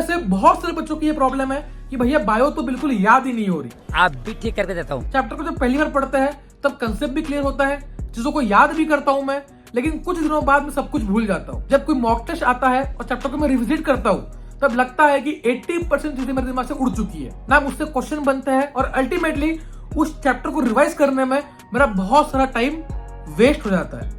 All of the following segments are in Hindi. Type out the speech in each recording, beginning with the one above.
ऐसे बहुत सारे बच्चों की ये प्रॉब्लम है कि भैया बायो तो बिल्कुल याद ही नहीं हो रही। आप भी ठीक करके देता हूँ। चैप्टर को जब पहली बार पढ़ते हैं तब कंसेप्ट भी क्लियर होता है, चीजों को याद भी करता हूं मैं, लेकिन कुछ दिनों बाद में सब कुछ भूल जाता हूं। जब कोई मॉक टेस्ट आता है और चैप्टर को मैं रिविजिट करता हूं तब लगता है कि 80% चीजें मेरे दिमाग से उड़ चुकी है ना, मुझसे क्वेश्चन बनते हैं और अल्टीमेटली उस चैप्टर को रिवाइज करने में मेरा बहुत सारा टाइम वेस्ट हो जाता है।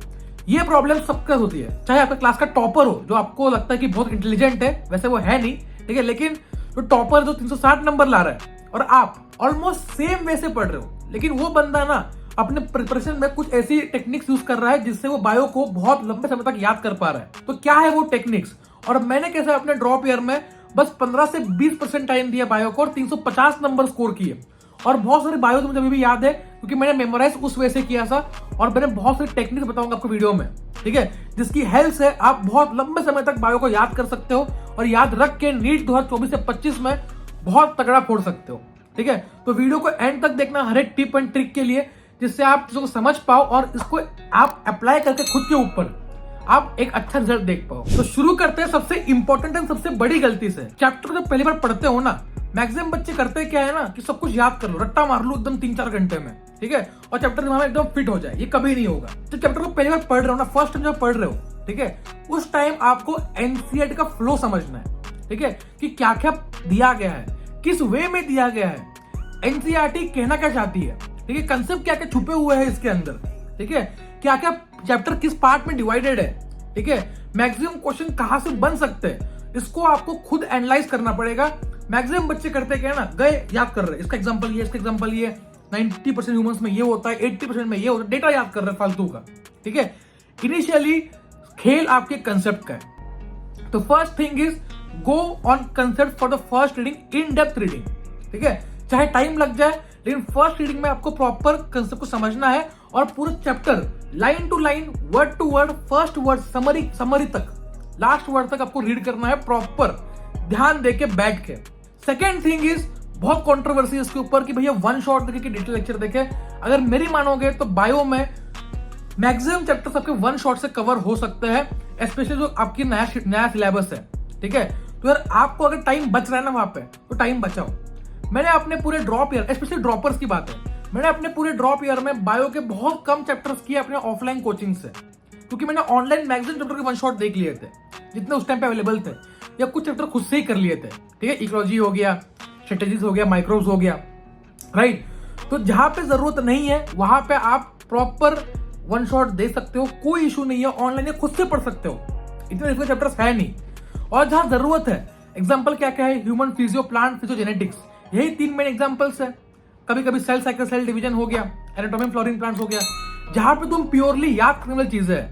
ये प्रॉब्लम सबके साथ होती है, चाहे आपका क्लास का टॉपर हो जो आपको लगता है कि बहुत इंटेलिजेंट है, वैसे वो है नहीं, ठीक है, लेकिन जो टॉपर जो 360 नंबर ला रहा है और आप ऑलमोस्ट सेम वे से पढ़ रहे हो, लेकिन वो बंदा ना अपने प्रिपरेशन में कुछ ऐसी टेक्निक्स यूज कर रहा है जिससे वो बायो को बहुत लंबे समय तक याद कर पा रहा है। तो क्या है वो टेक्निक्स और मैंने कैसे अपने ड्रॉप ईयर में बस 15 से 20% टाइम दिया बायो को और 350 नंबर स्कोर किए। और बहुत सारे बायो तो मुझे अभी भी याद है क्योंकि मैंने मेमोराइज उस वे से किया था और मैंने बहुत सारी टेक्निक्स बताऊंगा आपको वीडियो में, ठीक है, जिसकी हेल्प से आप बहुत लंबे समय तक बायो को याद कर सकते हो और याद रख के नीट 2024 से 25 में बहुत तगड़ा फोड़ सकते हो, ठीक है। तो वीडियो को एंड तक देखना हर एक टिप एंड ट्रिक के लिए, जिससे आप चीजों को समझ पाओ और इसको आप अप्लाई करके खुद के ऊपर आप एक अच्छा रिजल्ट देख पाओ। तो शुरू करते हैं सबसे इंपॉर्टेंट एंड सबसे बड़ी गलती से। चैप्टर को जब पहली बार पढ़ते हो ना, मैक्सिमम बच्चे करते क्या है ना कि सब कुछ याद कर लो, रट्टा मार लो एकदम 3-4 घंटे में, ठीक है, और चैप्टर दिमाग में एकदम फिट हो जाए। ये कभी नहीं होगा। तो चैप्टर को पहली बार पढ़ रहे हो ना, फर्स्ट टाइम जब पढ़ रहे हो, ठीक है, उस टाइम आपको एनसीईआरटी का फ्लो समझना है, ठीक है, कि क्या क्या दिया गया है, किस वे में दिया गया है, एनसीईआरटी कहना क्या चाहती है, ठीक है, कंसेप्ट क्या क्या छुपे हुए हैं इसके अंदर, ठीक है, क्या क्या चैप्टर किस पार्ट में डिवाइडेड है, ठीक है, मैक्सिमम क्वेश्चन कहां से बन सकते हैं, इसको आपको खुद एनालाइज करना पड़ेगा। मैक्सिमम बच्चे करते क्या है ना, गए याद कर रहे हैं, इसका एग्जांपल ये, इसका एग्जांपल ये, 90% ह्यूमंस में ये होता है, 80% में ये होता है, डेटा याद कर रहे हैं फालतू का, ठीक है। इनिशियली खेल आपके कंसेप्ट का है। तो first thing is go on concept for the first reading, in depth reading, ठीक है, चाहे टाइम लग जाए लेकिन फर्स्ट रीडिंग में आपको प्रॉपर कंसेप्ट को समझना है और पूरा chapter line to line, word to word, first word, summary तक, लास्ट वर्ड तक आपको रीड करना है प्रॉपर ध्यान देके बैठ के। सेकेंड थिंग इज बहुत कंट्रोवर्सी इसके ऊपर कि भैया वन शॉट देखे कि डिटेल लेक्चर देखे। अगर मेरी मानोगे तो बायो में मैक्सिमम चैप्टर आपके वन शॉट से कवर हो सकते हैं, स्पेशली जो आपकी नया सिलेबस है, ठीक है। तो यार आपको अगर टाइम बच रहा है ना वहां पे, तो टाइम बचाओ। मैंने अपने पूरे ड्रॉप ईयर, स्पेशली ड्रॉपर्स की बात है, मैंने अपने पूरे ड्रॉप ईयर में बायो के बहुत कम चैप्टर्स किए अपने ऑफलाइन कोचिंग से, क्योंकि मैंने ऑनलाइन मैक्सिमम चैप्टर के वन शॉट देख लिए थे जितने उस टाइम पे अवेलेबल थे, या कुछ चैप्टर खुद से ही कर लिए थे, ठीक है, इकोलॉजी हो गया, स्ट्रेटेजीज हो गया, माइक्रोब्स हो गया, राइट। तो जहां पे जरूरत नहीं है वहां पे आप प्रॉपर वन शॉट दे सकते हो, कोई इशू नहीं है, ऑनलाइन खुद से पढ़ सकते हो, इतने इसमें चैप्टर्स है नहीं। और जहां जरूरत है, एग्जाम्पल क्या क्या है, ह्यूमन फिजियो, प्लांट फिजियोजेनेटिक्स, यही 3 मेन एग्जाम्पल्स है। कभी कभी सेल साइकिल, सेल डिवीजन हो गया, एनाटॉमी फ्लोरिंग प्लांट्स हो गया, जहां पे तुम प्योरली याद करने वाली चीजें है,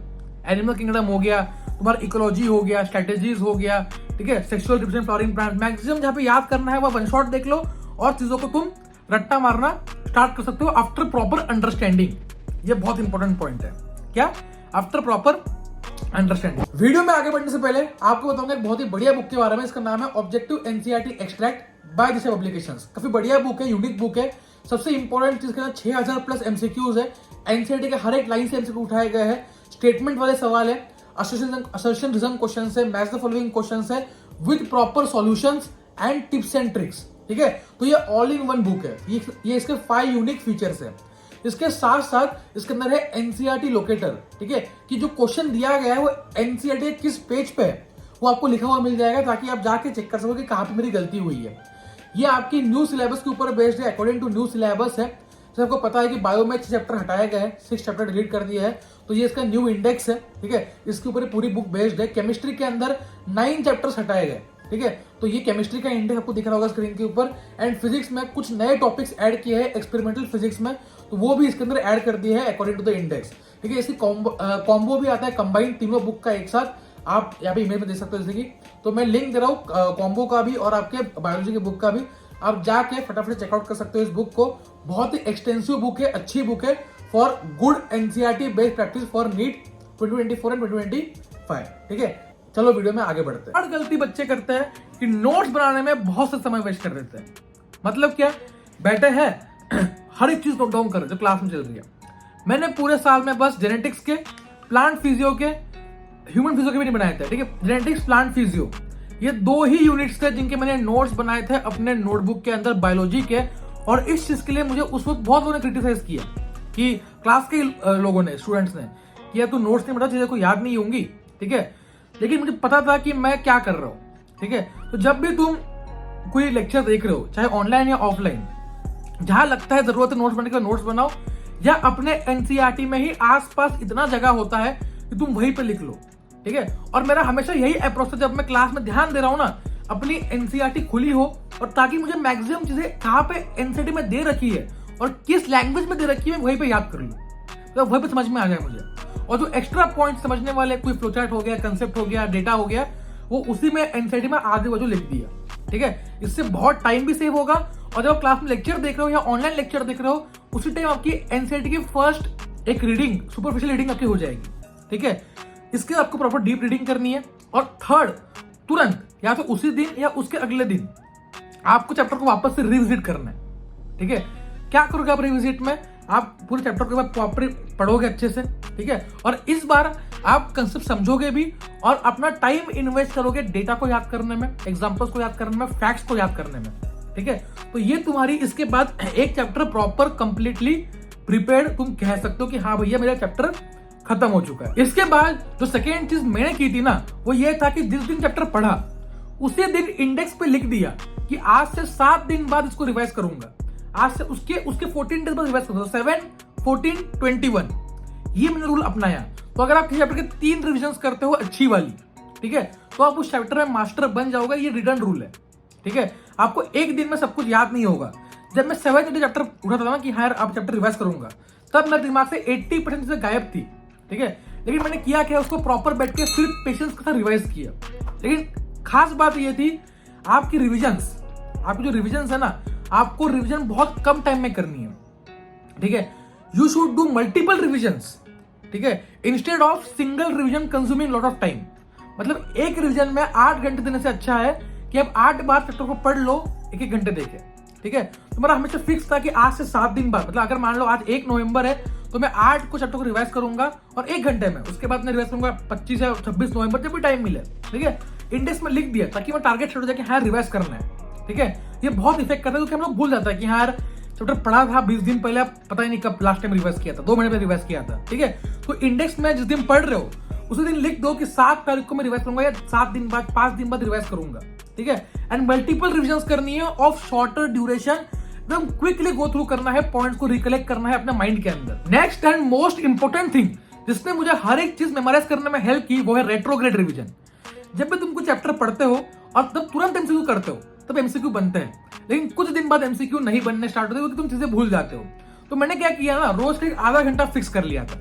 एनिमल किंगडम हो गया, तुम्हारा इकोलॉजी हो गया, स्ट्रेटेजीज हो गया, ठीक है, sexual reproduction, flowering plant, maximum जहां पे याद करना है वह वन शॉट देख लो और चीजों को तुम रट्टा मारना स्टार्ट कर सकते हो आफ्टर प्रॉपर अंडरस्टैंडिंग। ये बहुत इंपॉर्टेंट पॉइंट है, क्या, आफ्टर प्रॉपर अंडरस्टैंडिंग। वीडियो में आगे बढ़ने से पहले आपको बताऊंगा एक बहुत ही बढ़िया बुक के बारे में, इसका नाम है ऑब्जेक्टिव एनसीईआरटी एक्सट्रैक्ट बाय दिशा पब्लिकेशंस। काफी बढ़िया बुक है, यूनिक बुक है। सबसे इंपॉर्टेंट चीज के अंदर 6000+ एमसीक्यूज है, एनसीईआरटी के हर एक लाइन से एमसीक्यू उठाए गए हैं, स्टेटमेंट वाले सवाल है, असर्शन रीजन क्वेश्चन है, मैच द फॉलोइंग क्वेश्चन है with proper solutions and tips and tricks, ठीक है। तो ये ऑल इन वन बुक है, ये इसके 5 यूनिक फीचर्स है। इसके साथ साथ इसके अंदर है एनसीईआरटी लोकेटर, ठीक है, कि जो क्वेश्चन दिया गया है वो एनसीईआरटी किस पेज पे है वो आपको लिखा हुआ मिल जाएगा, ताकि आप जाके चेक कर सको कि कहां पे मेरी गलती हुई है। ये आपकी न्यू सिलेबस के ऊपर बेस्ड है, अकॉर्डिंग टू न्यू सिलेबस है। जैसे आपको पता है कि बायो में 6 चैप्टर हटाए गए हैं, 6 चैप्टर डिलीट कर दिए हैं, तो ये इसका न्यू इंडेक्स है, ठीक है, इसके ऊपर पूरी बुक बेस्ड है। केमिस्ट्री के अंदर 9 चैप्टर्स हटाए गए, ठीक है, तो ये केमिस्ट्री का इंडेक्स आपको दिख रहा होगा स्क्रीन के ऊपर। एंड फिजिक्स में कुछ नए टॉपिक्स ऐड किए हैं एक्सपेरिमेंटल फिजिक्स में, तो वो भी इसके अंदर ऐड कर दिए हैं अकॉर्डिंग टू द इंडेक्स, ठीक है। इसकी कॉम्बो भी आता है, कंबाइन तीनों बुक का एक साथ, आप यहाँ पे इमेज में देख सकते हो जैसे कि, तो मैं लिंक दे रहा हूँ कॉम्बो का भी और आपके बायोलॉजी की बुक का भी, आप जाके फटाफट चेकआउट कर सकते हो इस बुक को। बहुत ही एक्सटेंसिव बुक है, अच्छी बुक है for good NCERT based practice for NEET 2024 and 2025, ठीक है। चलो वीडियो में आगे बढ़ते हैं। हर गलती बच्चे करते हैं कि नोट्स बनाने में बहुत सा समय वेस्ट कर देते हैं। मतलब क्या, बैठे हैं हर एक चीज नोट डाउन कर रहे जो क्लास में चल रही है। मैंने पूरे साल में बस जेनेटिक्स के, प्लांट फिजियो के, ह्यूमन फिजियो के भी नहीं बनाए थे, ठीक है, जेनेटिक्स, प्लांट फिजियो, ये 2 ही यूनिट्स थे जिनके मैंने नोट्स बनाए थे अपने नोटबुक के अंदर बायोलॉजी के। और इस चीज के लिए मुझे उस वक्त बहुत लोगों ने क्रिटिसाइज किया कि क्लास के लोगों ने, स्टूडेंट्स ने, कि यार तू नोट्स नहीं बता, चीजें को याद नहीं होंगी, ठीक है। लेकिन मुझे पता था कि मैं क्या कर रहा हूँ, ठीक है। तो जब भी तुम कोई लेक्चर देख रहे हो, चाहे ऑनलाइन या ऑफलाइन, जहां लगता है जरूरत है नोट्स बनाने का, नोट्स बनाओ, या अपने एनसीईआरटी में ही आसपास इतना जगह होता है कि तुम वहीं पे लिख लो, ठीक है। और मेरा हमेशा यही अप्रोच था, जब मैं क्लास में ध्यान दे रहा हूं ना, अपनी एनसीईआरटी खुली हो, और ताकि मुझे मैक्सिमम चीजें कहाँ पे एनसीईआरटी में दे रखी है और किस लैंग्वेज में दे रखी है वहीं पे याद कर लूं, तो वहीं पे समझ में आ जाए मुझे। और जो एक्स्ट्रा पॉइंट समझने वाले, कोई फ्लोचार्ट हो गया, कंसेप्ट हो गया, डेटा हो गया, वो उसी में एनसीईआरटी में आधे वजह लिख दिया, ठीक है। इससे बहुत टाइम भी सेव होगा। और जब क्लास में लेक्चर देख रहे हो या ऑनलाइन लेक्चर देख रहे हो, उसी टाइम आपकी एनसीईआरटी की फर्स्ट एक रीडिंग, सुपरफिशियल रीडिंग आपकी हो जाएगी, ठीक है। इसके आपको प्रॉपर डीप रीडिंग करनी है। और थर्ड, तुरंत या तो उसी दिन या उसके अगले दिन आपको चैप्टर को वापस से रिविजिट करना है, ठीक है। क्या करोगे आप रिविजिट में? आप पूरे चैप्टर के बाद प्रॉपर पढ़ोगे अच्छे से, ठीक है। और इस बार आप कंसेप्ट समझोगे भी और अपना टाइम इन्वेस्ट करोगे डेटा को याद करने में, एग्जांपल्स को याद करने में, फैक्ट्स को याद करने में, ठीक है। तो ये तुम्हारी इसके बाद एक चैप्टर प्रॉपर कंप्लीटली प्रिपेयर्ड, तुम कह सकते हो कि हाँ भैया मेरा चैप्टर खत्म हो चुका है। इसके बाद जो सेकेंड चीज मैंने की थी ना, वो ये था कि जिस दिन चैप्टर पढ़ा उसी दिन इंडेक्स पे लिख दिया कि आज से 7 दिन बाद इसको रिवाइज करूंगा, आज से उसके 14 डेज बाद रिवाइज करूंगा, 7, 14, 21, ये मैंने रूल अपनाया। तो अगर आप किसी चैप्टर के 3 रिविजन करते हो अच्छी वाली, ठीक है, तो आप उस चैप्टर में मास्टर बन जाओगे। ये रिटर्न रूल है, ठीक है। आपको एक दिन में सब कुछ याद नहीं होगा। जब मैं 7th डे चैप्टर उठाता था ना कि हाँ आप चैप्टर रिवाइज करूंगा, तब मेरे दिमाग से 80% से गायब थी, ठीक है। लेकिन मैंने किया क्या, उसको प्रॉपर बैठ के फिर पेशेंस के साथ रिवाइज किया। लेकिन खास बात ये थी, आपकी रिविजन्स, आपकी जो रिविजन्स है ना, आपको रिविजन बहुत कम टाइम में करनी है, ठीक है। You should do multiple revisions, ठीक है, instead of single revision consuming lot of time. मतलब एक रिविजन में 8 घंटे देने से अच्छा है कि आप 8 बार चैप्टर को पढ़ लो 1-1 घंटे देके, ठीक है। तो मेरा हमेशा फिक्स था कि आज से 7 दिन बाद, मतलब अगर मान लो आज 1 नवंबर है तो मैं 8 को चैप्टर को रिवाइज करूंगा और 1 घंटे में, उसके बाद मैं रिवाइज करूंगा 25 या 26 नवंबर, जब भी टाइम मिले, ठीक है। इंडेक्स में लिख दिया ताकि मैं टारगेट सेट हो जाए कि हाँ रिवाइज करना है, ठीक है। ये बहुत इफेक्ट करता है क्योंकि हम लोग भूल जाता है कि हाँ यार चैप्टर पढ़ा था 20 दिन पहले, पता ही नहीं कब लास्ट टाइम रिवाइज किया था, 2 महीने पहले रिवाइज किया था, ठीक है। तो इंडेक्स में जिस दिन पढ़ रहे हो उसी दिन लिख दो कि 7 तारीख को मैं रिवाइज करूंगा या 7 दिन बाद, 5 दिन बाद रिवाइज करूंगा, ठीक है। एंड मल्टीपल रिविजन करनी है ऑफ शॉर्टर ड्यूरेशन, एकदम क्विकली गो थ्रू करना है, पॉइंट्स को रिकलेक्ट करना है अपने माइंड के अंदर। Next and most important thing जिसने मुझे हर एक चीज मेमोराइज करने में हेल्प की, वो है रेट्रोग्रेड रिविजन। जब भी तुम कुछ चैप्टर पढ़ते हो और तब तुरंत एमसीक्यू करते हो, तब एमसीक्यू बनते हैं, लेकिन कुछ दिन बाद एमसीक्यू नहीं बनने स्टार्ट होते क्योंकि तुम चीजें भूल जाते हो। तो मैंने क्या किया ना, रोज का आधा घंटा फिक्स कर लिया था,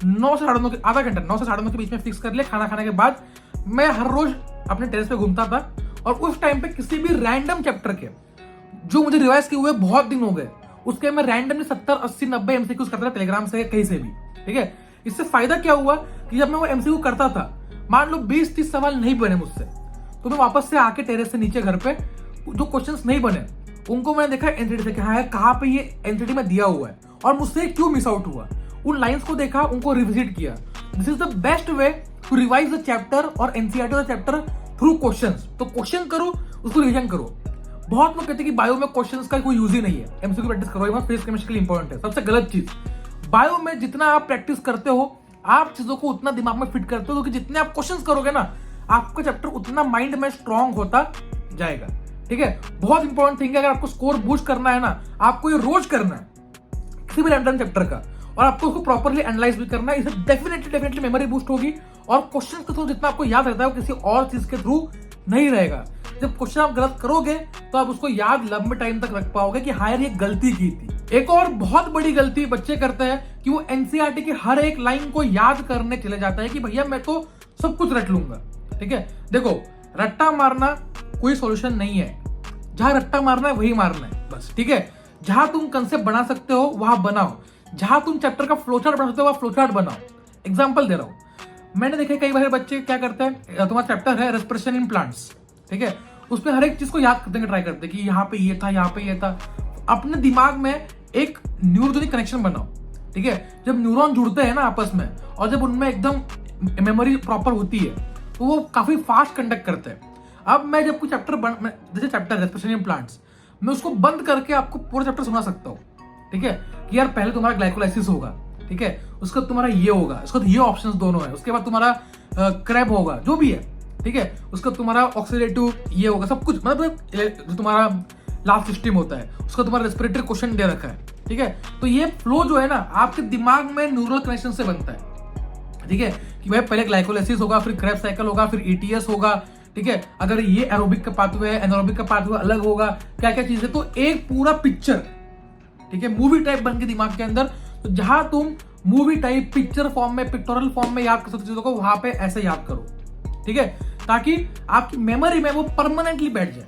9 से 9:30 आधा घंटा 9 से 9:30 के बीच में फिक्स कर लिया। खाना खाने के बाद मैं हर रोज अपने टेरेस पे घूमता था और उस टाइम पे किसी भी रैंडम चैप्टर के जो मुझे रिवाइज किए हुए बहुत दिन हो गए, उसके मैं रैंडमली 70, 80, 90 एमसीक्यूज करता था, टेलीग्राम से कहीं से भी, ठीक है। इससे फायदा क्या हुआ कि जब मैं वो एमसीक्यू करता था, मान लो 20-30 सवाल नहीं बने मुझसे, तो मैं वापस से आके टेरेस से नीचे घर पे जो क्वेश्चंस नहीं बने उनको मैंने देखा एनसीईआरटी से कि हाँ कहाँ पे ये एनसीईआरटी में दिया हुआ है और मुझसे क्यों मिस आउट हुआ, उन लाइंस को देखा, उनको रिविजिट किया। This is the best way to revise the chapter और NCERT the chapter through questions. तो क्वेश्चन करो, उसको रिविजन करो। बहुत लोग कहते हैं कि बायो में क्वेश्चंस का कोई यूज ही नहीं है, एमसीक्यू प्रैक्टिस करो, ये फिजिक्स केमिस्ट्री के लिए इंपॉर्टेंट है। सबसे गलत चीज, बायो में जितना आप प्रैक्टिस करते हो आप चीजों को उतना दिमाग में फिट करते हो, क्योंकि जितने आप क्वेश्चंस करोगे ना, आपका चैप्टर उतना माइंड में स्ट्रांग होता जाएगा, ठीक है। बहुत इंपॉर्टेंट थिंग है, अगर आपको स्कोर बूस्ट करना है ना, आपको ये रोज करना है किसी भी रैंडम चैप्टर का, और आपको उसको प्रॉपर्ली एनालाइज भी करना है। इससे डेफिनेटली मेमोरी बूस्ट होगी और क्वेश्चन के थ्रू जितना आपको याद रहता है वो किसी और चीज के थ्रू नहीं रहेगा। जब क्वेश्चन आप गलत करोगे तो आप उसको याद लंबे टाइम तक रख पाओगे कि हाँ यार ये गलती की थी। एक और बहुत बड़ी गलती बच्चे करते हैं कि वो एनसीईआरटी की हर एक लाइन को याद करने चले जाता है कि भैया मैं तो सब कुछ रट लूंगा, ठीक है। देखो, रट्टा मारना कोई सॉल्यूशन नहीं है, जहां रट्टा मारना है वही मारना है बस, ठीक है। जहां तुम कंसेप्ट बना सकते हो वहां बनाओ, जहां तुम चैप्टर का फ्लोचार्ट बना सकते हो वहां फ्लोचार्ट बनाओ। एग्जांपल दे रहा हूं, मैंने देखा कई बार बच्चे क्या करते हैं, तुम्हारा चैप्टर है रेस्पिरेशन इन प्लांट्स, ठीक है, उसमें हर एक चीज को याद करने का ट्राई करते हैं कि यहाँ पे ये था, यहाँ पे ये था। अपने दिमाग में एक न्यूरोजेनिक कनेक्शन बनाओ, ठीक है। जब न्यूरॉन जुड़ते हैं ना आपस में और जब उनमें एकदम मेमोरी प्रॉपर होती है तो वो काफी फास्ट कंडक्ट करते हैं। अब मैं जब कोई चैप्टर जैसे चैप्टर रेस्पिरेशन प्लांट्स, मैं उसको बंद करके आपको पूरा चैप्टर सुना सकता हूँ, ठीक है, कि यार पहले तुम्हारा ग्लाइकोलाइसिस होगा, ठीक है, उसका तुम्हारा ये होगा, उसका ये ऑप्शंस दोनों है, उसके बाद तुम्हारा क्रैब होगा, जो भी है, ठीक है, उसका तुम्हारा ऑक्सीडेटिव ये होगा, सब कुछ, मतलब जो तुम्हारा लास्ट सिस्टम होता है उसका तुम्हारा रेस्पिरेटरी क्वेश्चन दे रखा है, ठीक है। तो ये फ्लो जो है ना आपके दिमाग में न्यूरल कनेक्शन से बनता है, ठीक है, कि भाई पहले ग्लाइकोलाइसिस होगा, फिर क्रैब साइकिल होगा, फिर ईटीएस होगा, ठीक है, अगर ये एरोबिक का पाथवे है, एनारोबिक का पाथवे अलग होगा, क्या क्या चीजें, तो एक पूरा पिक्चर, ठीक है, मूवी टाइप बन के दिमाग के अंदर, तो जहां तुम मूवी टाइप पिक्चर फॉर्म में, पिक्टोरल फॉर्म में याद कर सकते चीजों को, वहां पे ऐसे याद करो, ठीक है, ताकि आपकी मेमोरी में वो परमानेंटली बैठ जाए।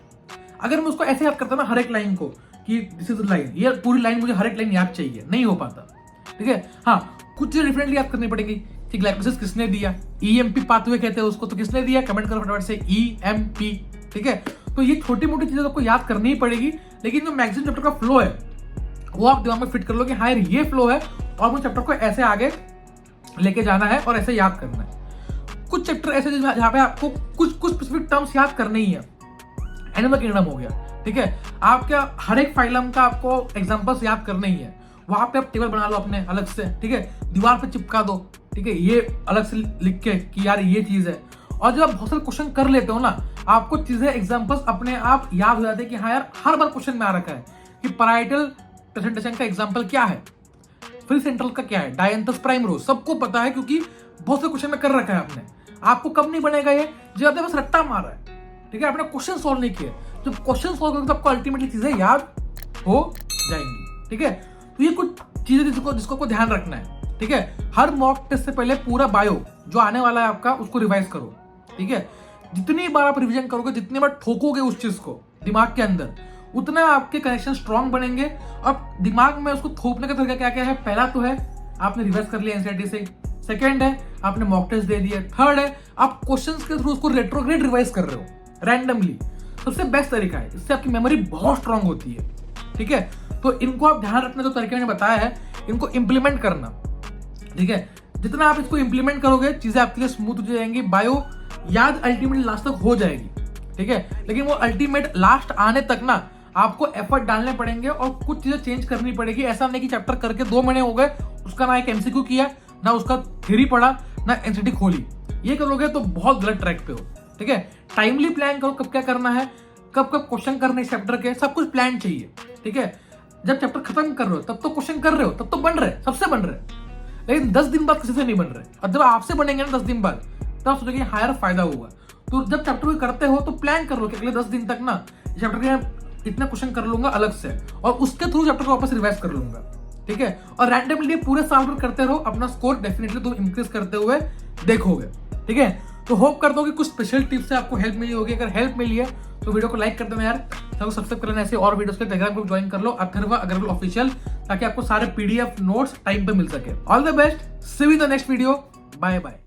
अगर मैं उसको ऐसे याद करता ना हर एक लाइन को कि दिस इज लाइन, ये पूरी लाइन मुझे हर एक लाइन याद चाहिए, नहीं हो पाता, ठीक है। हाँ, कुछ चीजें डिफरेंटली याद करनी पड़ेगी कि ग्लाइकोलाइसिस किसने दिया, ईएमपी पाथवे कहते हैं उसको, तो किसने दिया, कमेंट करो फटाफट से, ईएमपी, ठीक है। तो ये छोटी मोटी चीजें आपको याद करनी ही पड़ेगी, लेकिन जो मैक्सिमम चैप्टर का फ्लो है वो आप दिमाग में फिट कर लो कि हाँ ये फ्लो है और मुझे चैप्टर को ऐसे आगे लेके जाना है और ऐसे याद करना है। कुछ चैप्टर ऐसे जहाँ पे आपको कुछ स्पेसिफिक टर्म्स याद करने ही है, एनिमल किंगडम हो गया, ठीक है, आपका हर एक फाइलम का आपको एग्जांपल्स याद करने ही है, वहां पे आप टेबल बना लो अपने अलग से, ठीक है, दीवार पे चिपका दो, ठीक है, ये अलग से लिख के कि यार ये चीज है। और जब आप बहुत सारे क्वेश्चन कर लेते हो ना, आपको चीजें एग्जांपल्स अपने आप याद हो जाते हैं कि हाँ यार हर बार क्वेश्चन में आ रखा है कि पैराइटल प्रेजेंटेशन का एग्जाम्पल क्या है, फ्री सेंट्रल का क्या है, डायंथस प्राइम रो, सबको पता है क्योंकि बहुत से क्वेश्चन में कर रखा है आपने। आपको कब नहीं बनेगा ये, जब आपने बस रट्टा मारा है, ठीक है, आपने क्वेश्चन सॉल्व नहीं किया। जब क्वेश्चन सॉल्व करोगे तो आपको अल्टीमेटली चीजें याद हो जाएंगी, ठीक है। तो ये कुछ चीजें जिसको आपको ध्यान रखना है, ठीक है। हर मॉक टेस्ट से पहले पूरा बायो जो आने वाला है आपका उसको रिवाइज करो, ठीक है। जितनी बार आप रिवीजन करोगे, जितनी बार ठोकोगे उस चीज को दिमाग के अंदर, उतना आपके कनेक्शन स्ट्रांग बनेंगे। अब दिमाग में उसको थोपने का तरीका क्या क्या है, पहला तो है आपने रिवाइज कर लिया एनसीईआरटी से, सेकंड है आपने मॉक टेस्ट दे दिए, थर्ड है आप क्वेश्चंस के थ्रू उसको रेट्रोग्रेड रिवाइज कर रहे हो रैंडमली। सबसे बेस्ट तरीका है, इससे आपकी मेमोरी बहुत स्ट्रांग होती है, ठीक है। तो इनको आप ध्यान रखना, जो तरीके मैंने बताया है इनको इंप्लीमेंट करना, ठीक है। जितना आप इसको इंप्लीमेंट करोगे चीजें आपके लिए स्मूथ हो जाएंगी, बायो याद अल्टीमेटली लास्ट तक हो जाएगी, ठीक है। लेकिन वो अल्टीमेट लास्ट आने तक ना आपको एफर्ट डालने पड़ेंगे और कुछ चीजें चेंज करनी पड़ेगी। ऐसा नहीं कि चैप्टर करके 2 महीने हो गए, उसका ना एक एमसीक्यू किया, ना उसका थ्योरी पढ़ा, ना एनसीटी खोली, ये करोगे तो बहुत गलत ट्रैक पे हो, ठीक है। टाइमली प्लान करो, कब क्या करना है, कब कब क्वेश्चन करने चैप्टर के, सब कुछ प्लान चाहिए, ठीक है। जब चैप्टर खत्म कर रहे हो तब तो क्वेश्चन कर रहे हो, तब तो बन रहे, सबसे बन रहे, लेकिन 10 दिन बाद किसी से नहीं बन रहे। और जब आपसे बनेंगे ना 10 दिन बाद, तब सोचोगे हायर फायदा होगा। तो जब चैप्टर को करते हो तो प्लान कर लो कि अगले 10 दिन तक ना चैप्टर के इतना क्वेश्चन कर लूंगा अलग से, और उसके थ्रू चैप्टर को वापस रिवाइज कर लूंगा, ठीक है। और रैंडमली पूरे साल भर करते रहो, अपना स्कोर डेफिनेटली तुम इंक्रीज करते हुए देखोगे, ठीक है। तो होप करता हूँ कि कुछ स्पेशल टिप्स से आपको हेल्प मिली होगी। अगर हेल्प मिली है तो वीडियो को लाइक कर देना यार, सबको सब्सक्राइब कर लेना, ऐसे और वीडियोस के टेलीग्राम ग्रुप ज्वाइन कर लो, अथर्वा अग्रवाल ऑफिशियल, ताकि आपको सारे पीडीएफ नोट्स टाइम पे मिल सके। All the best, see you in the next video, bye bye.